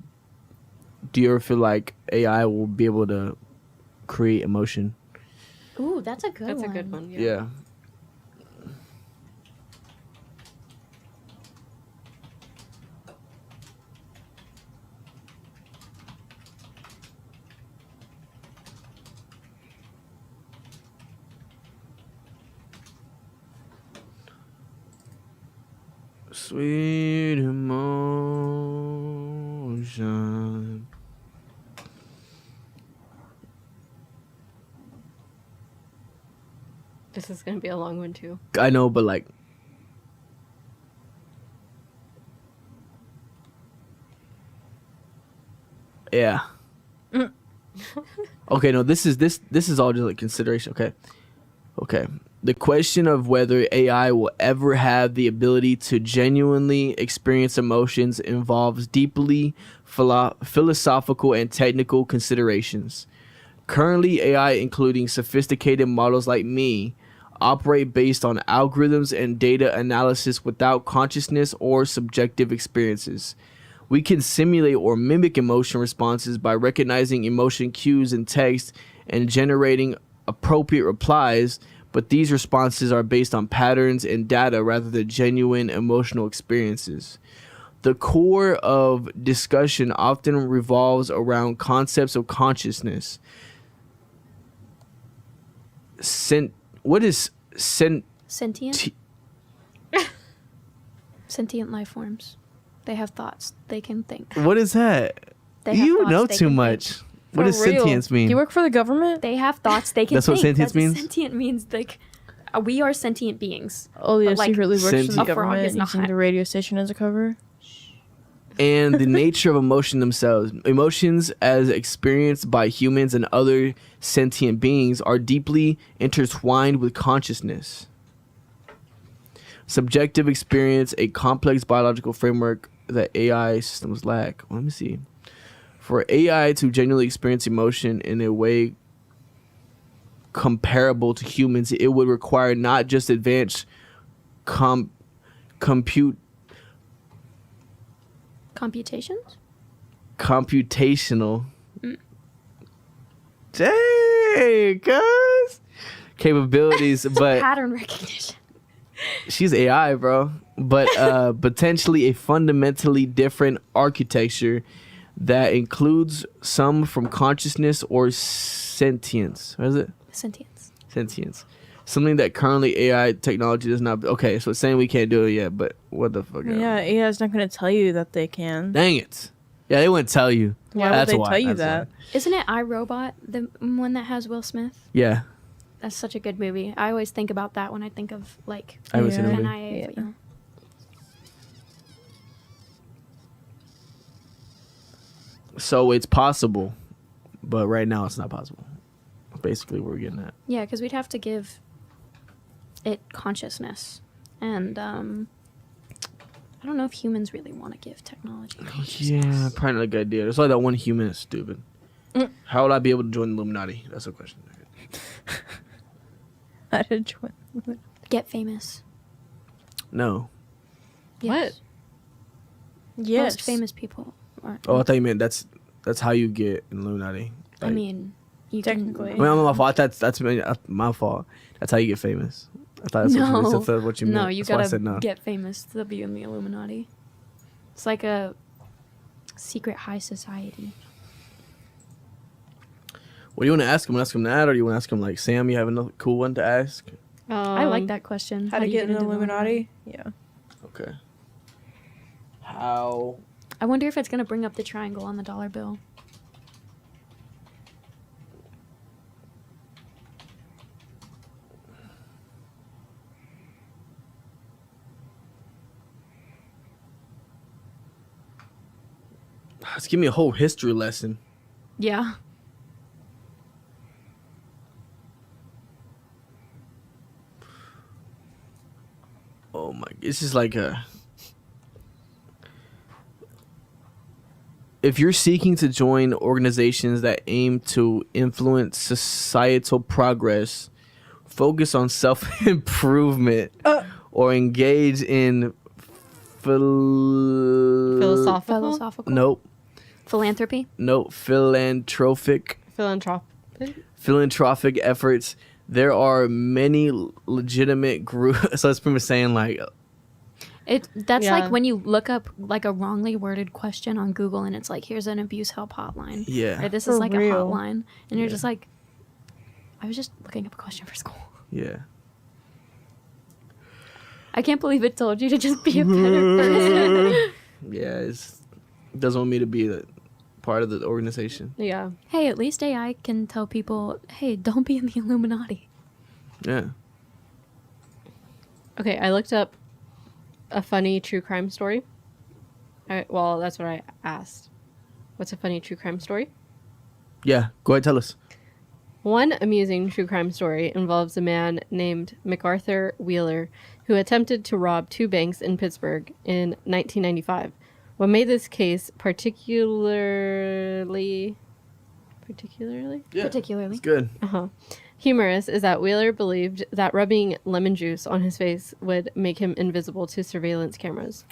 do you ever feel like AI will be able to create emotion? Ooh, that's a good one. That's a good one. Yeah. Sweet emotion. This is gonna be a long one too. I know, but like, yeah. Okay, no, this is all just like consideration. Okay. The question of whether AI will ever have the ability to genuinely experience emotions involves deeply philosophical and technical considerations. Currently, AI, including sophisticated models like me, operate based on algorithms and data analysis without consciousness or subjective experiences. We can simulate or mimic emotion responses by recognizing emotion cues in text and generating appropriate replies, but these responses are based on patterns and data rather than genuine emotional experiences. The core of discussion often revolves around concepts of consciousness. What is Sentient? Sentient life forms. They have thoughts. They can think. What is that? They have You thoughts, know they too can much. think. What does sentience mean? Do you work for the government? They have thoughts. They can That's what think. sentience means? Sentient means like we are sentient beings. Oh, yeah, But, like, secretly works for sentient- the A frog government is not using hot. the radio station as a cover. And the nature of emotion themselves. Emotions, as experienced by humans and other sentient beings, are deeply intertwined with consciousness. Subjective experience, a complex biological framework that AI systems lack. Let me see. For AI to genuinely experience emotion in a way comparable to humans, it would require not just advanced computational Computations? dang, cuz capabilities, but Pattern recognition. she's AI, bro. But potentially a fundamentally different architecture that includes some from consciousness or sentience. What is it? Sentience. Sentience. Something that currently AI technology does not. Okay, so it's saying we can't do it yet, but what the fuck? Yeah, AI is not going to tell you that they can. Dang it. Yeah, they wouldn't tell you. Why would That's they why. tell you That's that? why. Isn't it iRobot, the one that has Will Smith? Yeah, That's such a good movie. I always think about that when I think of like I haven't seen Yeah. it. Can movie. I? Yeah. So it's possible, but right now it's not possible. Basically, what we're getting at. Yeah, because we'd have to give it consciousness, and I don't know if humans really want to give technology consciousness. Yeah, probably not a good idea. It's like that one human is stupid. How would I be able to join the Illuminati? That's a question. I did join. Get famous. No. Yes. Yes. Most famous people are. Oh, I thought you meant that's how you get an Illuminati. I Like- mean, you Technically. I mean, my fault. That's my fault. That's how you get famous. I thought that's what you meant. No, you That's why I gotta said no. get famous to be in the Illuminati. It's like a secret high society. What do you want to ask him? Ask him that, or do you want to ask him like, Sam, you have another cool one to ask? I like that question. How to do you get in the into Illuminati? Yeah. Okay. How? I wonder if it's gonna bring up the triangle on the dollar bill. Let's give me a whole history lesson. Yeah. Oh my! It's just like a. If you're seeking to join organizations that aim to influence societal progress, focus on self-improvement, or engage in Philosophical. nope, Philanthropy. philanthropic efforts, there are many legitimate groups. So it's pretty much saying like, That's Yeah. like when you look up like a wrongly worded question on Google and it's like, here's an abuse help hotline. yeah, Or this For is like real. a hotline. And you're Yeah. just like, I was just looking up a question for school. yeah. I can't believe it told you to just be a better person. Yeah, it doesn't want me to be the part of the organization. Yeah. Hey, at least AI can tell people, hey, don't be in the Illuminati. Yeah. Okay, I looked up a funny true crime story. Well, that's what I asked. What's a funny true crime story? Yeah. Go ahead, tell us. One amusing true crime story involves a man named MacArthur Wheeler who attempted to rob two banks in Pittsburgh in 1995. What made this case particularly Yeah. Particularly. It's good. humorous is that Wheeler believed that rubbing lemon juice on his face would make him invisible to surveillance cameras.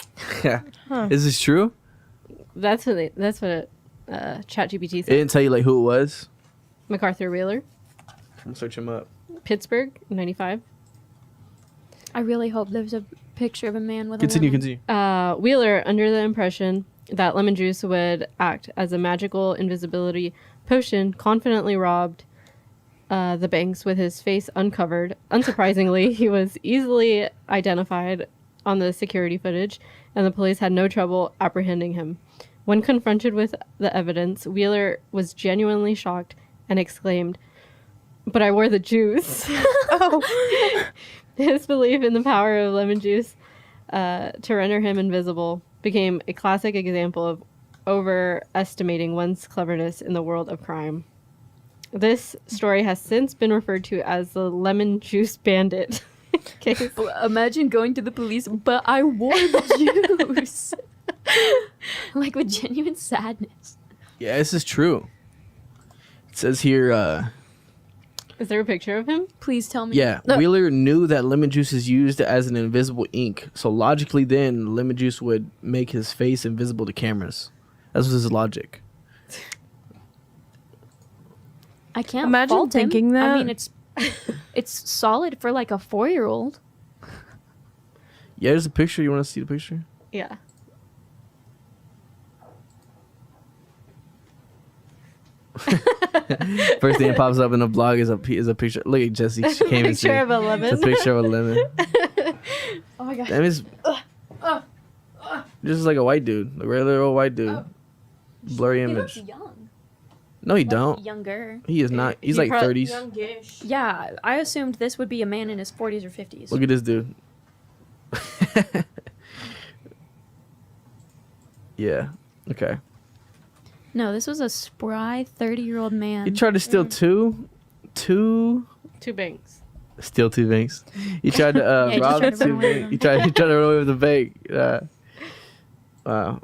Yeah. Is this true? That's what ChatGPT It said. didn't tell you like who it was. MacArthur Wheeler, I'm search him up. Pittsburgh, 95. I really hope there's a picture of a man with Continue. a lemon. Wheeler, under the impression that lemon juice would act as a magical invisibility potion, confidently robbed the banks with his face uncovered. Unsurprisingly, he was easily identified on the security footage, and the police had no trouble apprehending him. When confronted with the evidence, Wheeler was genuinely shocked and exclaimed, "But I wore the juice." His belief in the power of lemon juice to render him invisible became a classic example of overestimating one's cleverness in the world of crime. This story has since been referred to as the lemon juice bandit case. Imagine going to the police, but I wore the juice. Like with genuine sadness. Yeah, this is true. It says here, Is there a picture of him? Please tell me. yeah, No. Wheeler knew that lemon juice is used as an invisible ink. So logically then, lemon juice would make his face invisible to cameras. That was his logic. I can't Imagine fault him. thinking I that. mean, it's solid for like a 4-year-old. Yeah, there's a picture. You want to see the picture? Yeah. First thing that pops up in the blog is a picture. Look at Jesse. She came and Picture of a It's lemon. a picture of a lemon. Oh my gosh. That is just like a white dude, a regular old white dude. Blurry image. Young. No, he don't. Younger. He is not. He's like 30s. Youngish. Yeah, I assumed this would be a man in his 40s or 50s. Look at this dude. Yeah. Okay. No, this was a spry 30-year-old man. He tried to steal two. 2 banks. Steal 2 banks. He tried to Yeah, he rob tried to run 2 away with banks. them. He tried to run away with the bank. Wow.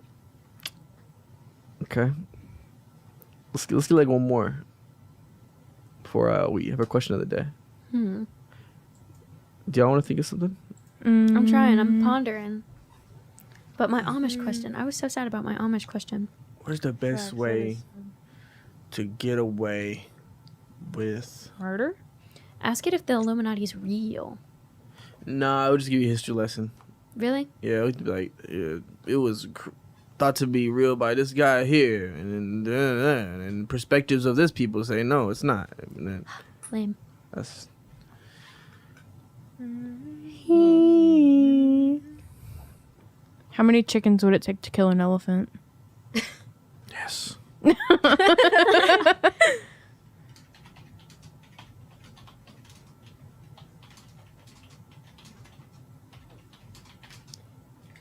Okay. Let's get like one more before we have our question of the day. Hmm. Do y'all want to think of something? I'm trying. I'm pondering. But my Amish question. I was so sad about my Amish question. What is the best way to get away with? Murder? Ask it if the Illuminati's real. Nah, I would just give you a history lesson. Really? Yeah, it would be like it was thought to be real by this guy here, and then and perspectives of this people say no, it's not. And then Lame. that's How many chickens would it take to kill an elephant? yes.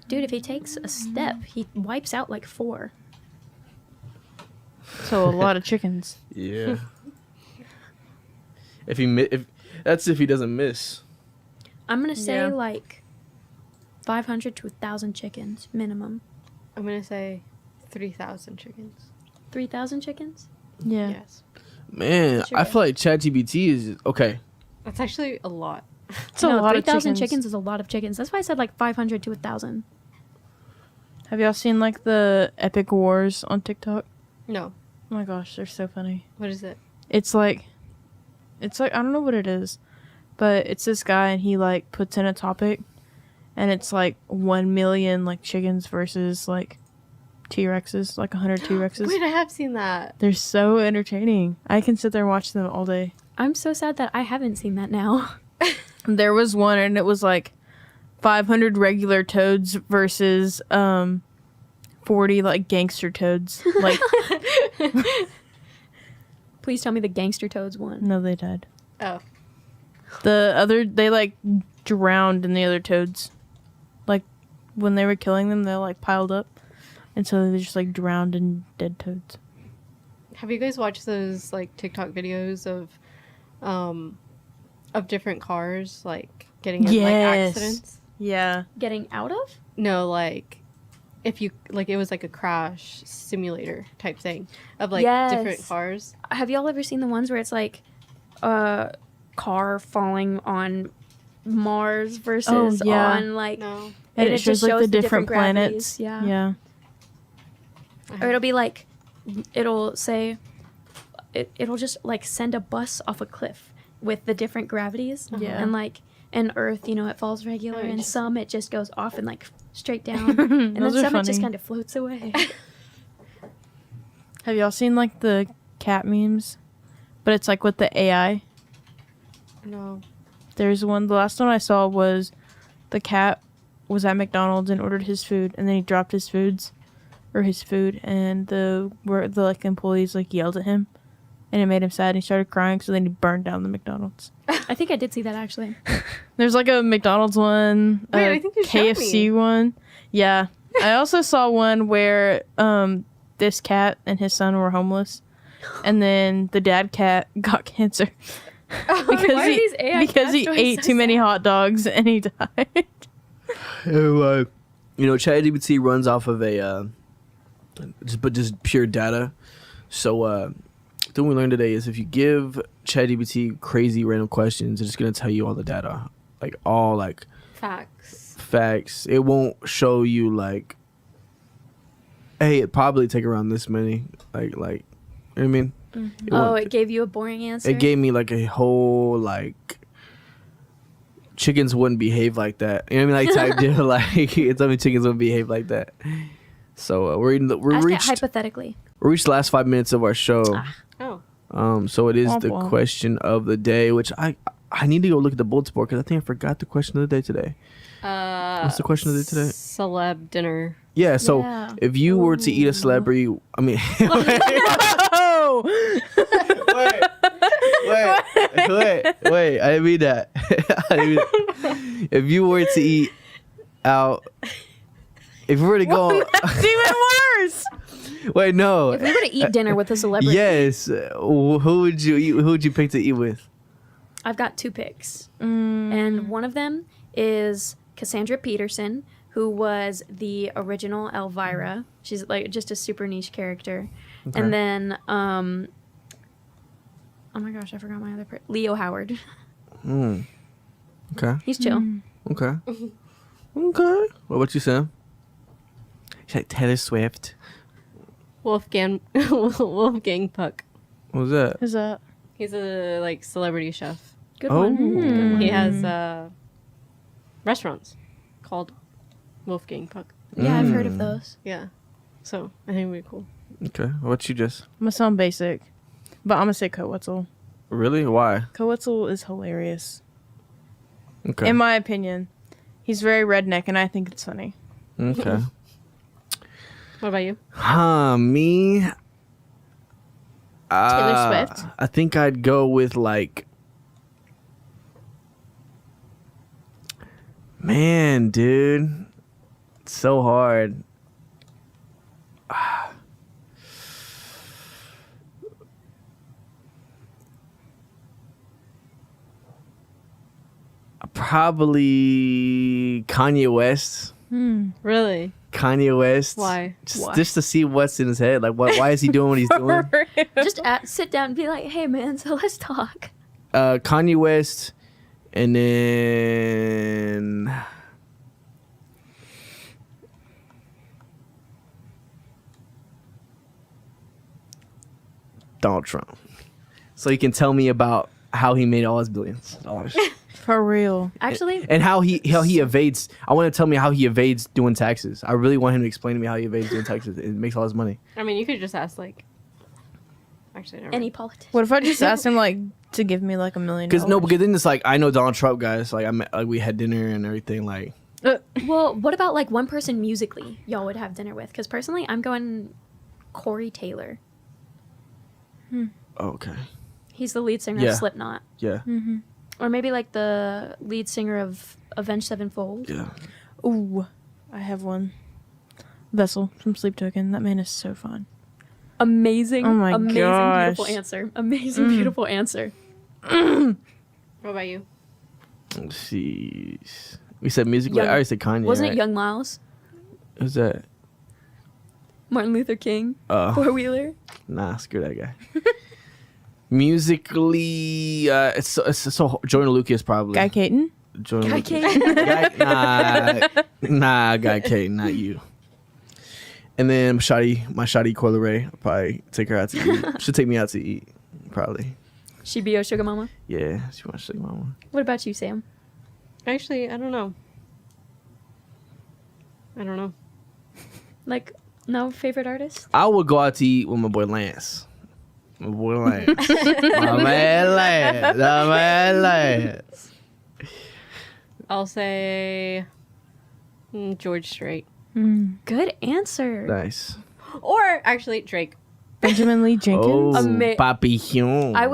Dude, if he takes a step, he wipes out like 4. So a lot of chickens. Yeah. if he doesn't miss. I'm going to say Yeah. like 500 to 1,000 chickens minimum. I'm gonna say 3,000 chickens. 3,000 chickens? Yeah. Yes. Man, What's your I guess? feel like ChatGPT is okay. That's actually a lot. It's a no, lot of 3,000 chickens. chickens is a lot of chickens. That's why I said like 500 to 1,000. Have y'all seen like the epic wars on TikTok? No. Oh my gosh, they're so funny. What is it? It's like I don't know what it is, but it's this guy and he like puts in a topic and it's like 1 million like chickens versus like T-Rexes, like 100 T-Rexes. Wait, I have seen that. They're so entertaining. I can sit there and watch them all day. I'm so sad that I haven't seen that now. There was one and it was like 500 regular toads versus 40 like gangster toads. Like Please tell me the gangster toads won. no, they died. Oh. They like drowned in the other toads. Like when they were killing them, they like piled up, and so they just like drowned in dead toads. Have you guys watched those like TikTok videos of different cars like getting in like Yes. accidents? Yeah. Getting out of? No, like if you like it was like a crash simulator type thing of like Yes. different cars. Have y'all ever seen the ones where it's like a car falling on Mars versus yeah. on like No. And it it shows just like shows the the different different planets. gravities, yeah. Yeah. or it'll be like it'll say it'll just like send a bus off a cliff with the different gravities. Yeah. And like in Earth, you know, it falls regular, Oh, and interesting. some it just goes off and like straight down, and then Those are some it just funny. kind of floats away. Have y'all seen like the cat memes? But it's like with the AI. No. There's one. The last one I saw was the cat was at McDonald's and ordered his food, and then he dropped his food, and the like employees like yelled at him, and it made him sad. And he started crying, so then he burned down the McDonald's. I think I did see that actually. There's like a McDonald's one, Wait, a I think you showed KFC me. one. Yeah, I also saw one where this cat and his son were homeless, and then the dad cat got cancer because Why are these AI because cat he stories ate so too many sad? hot dogs and he died. You know, ChatGPT runs off of a just pure data. So the thing we learned today is if you give ChatGPT crazy random questions, it's just gonna tell you all the data, like all like Facts. facts. It won't show you like, hey, it probably take around this many. Like, you know what I mean? It Oh, won't- it gave you a boring answer. it gave me like a whole like chickens wouldn't behave like that. You know what I mean? Like type deal. Like it told me chickens wouldn't behave like that. So we Ask it reached hypothetically. the last 5 minutes of our show. Oh. So it is Womp the womp. question of the day, which I need to go look at the bulletin board because I think I forgot the question of the day today. What's the question of the day today? Celeb dinner. Yeah. So Yeah. if you were to eat a celebrity, I mean, wait. I didn't mean that. If you were to eat out, if you were to go, That's even worse. wait, no. If we were to eat dinner with a celebrity, Yes. Who would you eat? Who would you pick to eat with? I've got two picks. And one of them is Cassandra Peterson, who was the original Elvira. She's like just a super niche character. Okay. And then, oh my gosh, I forgot my other Leo Howard. Okay. He's chill. Okay. Okay. What about you, Sam? She's like Taylor Swift. Wolfgang Puck. What was that? Who's that? He's a like celebrity chef. Good Oh. one. He has restaurants called Wolfgang Puck. Yeah, I've heard of those. Yeah. So I think it'd be cool. Okay. What about you, Jess? I'm gonna sound basic, but I'm gonna say Kotwetzel. Really? Why? Kotwetzel is hilarious, Okay. in my opinion. He's very redneck, and I think it's funny. Okay. What about you? Me. Taylor Swift. I think I'd go with like. Man, dude, it's so hard. Probably Kanye West. Really? Kanye West. Why? Just to see what's in his head. Like, why is he doing what he's doing? Just sit down and be like, hey, man, so let's talk. Kanye West, and then Donald Trump. So you can tell me about how he made all his billions of dollars. For real. Actually, And how he evades. I want to tell me how he evades doing taxes. I really want him to explain to me how he evades doing taxes. It makes all his money. I mean, you could just ask like. Actually, never any mind. politician. What if I just asked him like to give me like $1 million? Because then it's like I know Donald Trump guys. Like we had dinner and everything. Like Well, what about like one person musically y'all would have dinner with? Because personally, I'm going Corey Taylor. okay, He's the lead singer Yeah. of Slipknot. yeah, Or maybe like the lead singer of Avenged Sevenfold. yeah. Ooh, I have one. Vessel from Sleep Token. That man is so fun. Amazing. Oh my amazing, gosh. beautiful answer. Amazing, beautiful answer. What about you? Let's see. We said musically. I already said Kanye. Wasn't right? it Young Miles? Who's that? Martin Luther King? Oh, Four Wheeler? nah, screw that guy. Musically, it's so Jordan Lucas probably. Guy Caton. Jordan Guy Lucas. Caton? Nah, Guy K, not you. And then my shoddy Coyle Ray, I'll probably take her out to eat. She'll take me out to eat, probably. She be your sugar mama? Yeah, she wants to take mama. What about you, Sam? Actually, I don't know. Like, no favorite artist? I would go out to eat with my boy Lance. My boy Lance. My man Lance. My man Lance. I'll say George Strait. Good answer. Nice. Or actually Drake. Benjamin Lee Jenkins. Oh, Ama- Papillon. I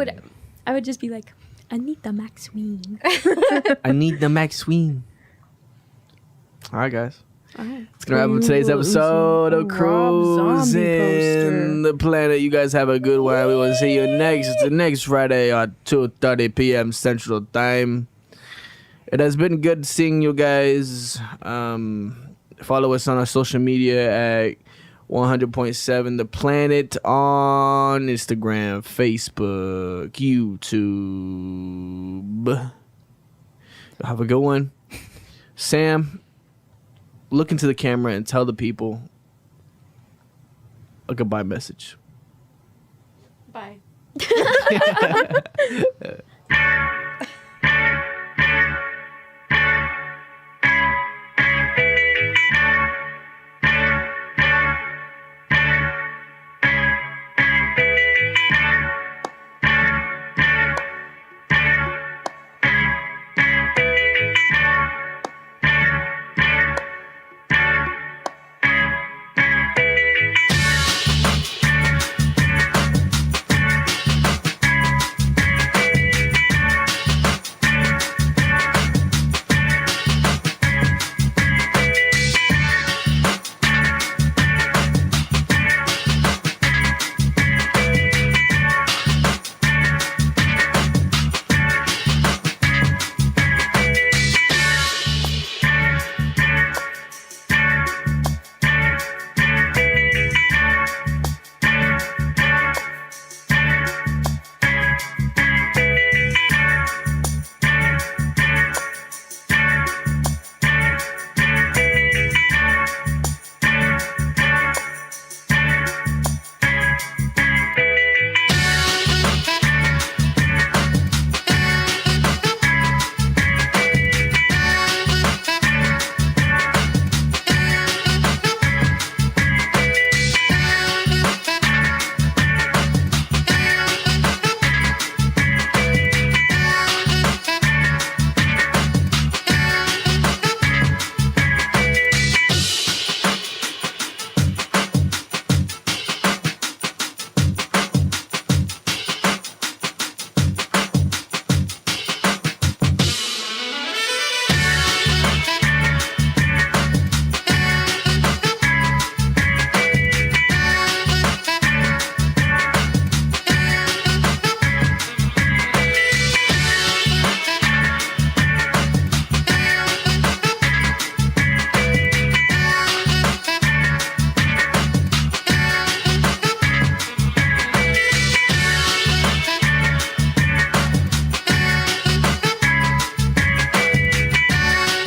would just be like, Anita Maxwell. I need the Max Sween. All right, guys. All right. It's gonna wrap up today's episode of Rob Zombie Cruisin' the Planet. You guys have a good one. We will see you next Friday at 2:30 p.m. Central Time. It has been good seeing you guys. Follow us on our social media at 100.7 The Planet on Instagram, Facebook, YouTube. Have a good one. Sam, look into the camera and tell the people a goodbye message. Bye.